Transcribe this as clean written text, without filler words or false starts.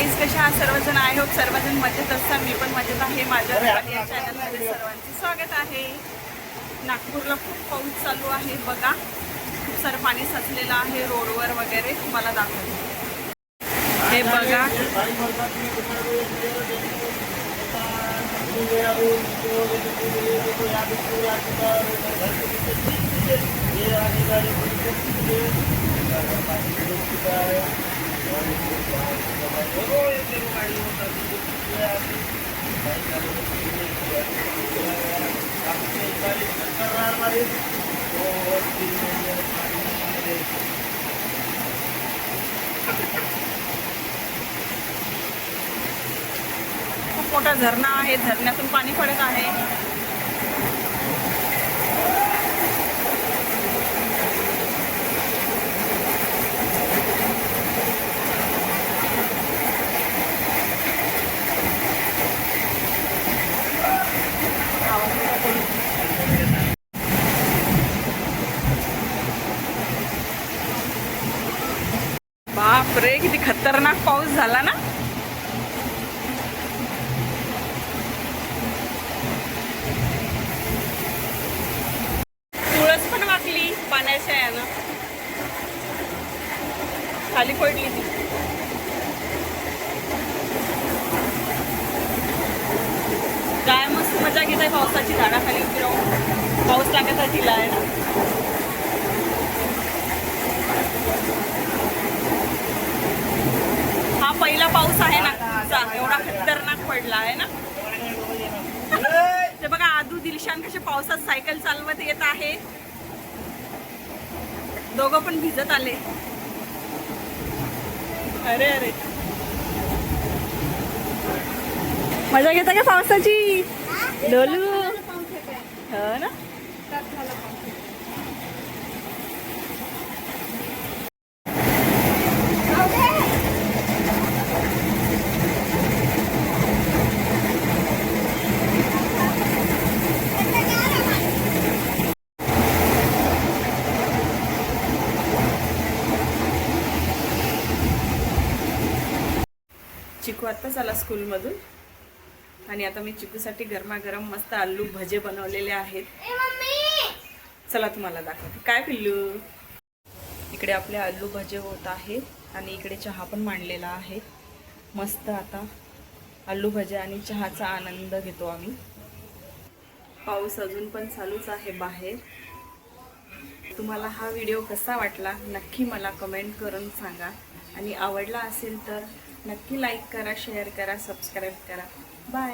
Guys, कशा आहात सर्वजण? आय होप सर्वजण मजेत असतात. मी पण मजेत आहे. माझ्या या चॅनलमध्ये सर्वांचे स्वागत आहे. नागपूरला खूप पाऊस चालू आहे बघा. खूप सारं पाणी साचलेलं आहे रोडवर वगैरे. तुम्हाला दाखवते हे बघा. खूप मोठा झरणा आहे. झरण्यातून पाणी पडत आहे. बाप रे, किती खतरनाक पाऊस झाला ना. तुळस पण वाकली पाण्याच्या यानं, खाली पडली ती. काय मस्त मजा घेत आहे पावसाची. झाडाखाली उभी राहून पाऊस लागत तिला आहे ना. हा पहिला पाऊस आहे ना एवढा खतरनाक पडला आहे ना. ते बघा, आदू दिलशान कसे पावसात सायकल चालवत येत आहे. दोघं पण भिजत आले. अरे अरे, मजा घेता का पावसाची डोलू? हो ना. चिकू आत्ताच आला स्कूलमधून आणि आता मी चिकूसाठी गरमागरम मस्त आलू भजे बनवलेले आहेत. चला तुम्हाला दाखवते. काय पिल्लू? इकडे आपले आलू भजे होत आहेत आणि इकडे चहा पण मांडलेला आहे. मस्त आता आलू भजे आणि चहाचा आनंद घेतो आम्ही. पाऊस अजून पण चालूच आहे बाहेर. तुम्हाला हा व्हिडिओ कसा वाटला नक्की मला कमेंट करून सांगा आणि आवडला असेल तर नक्की लाईक करा, शेअर करा, सबस्क्राईब करा. बाय.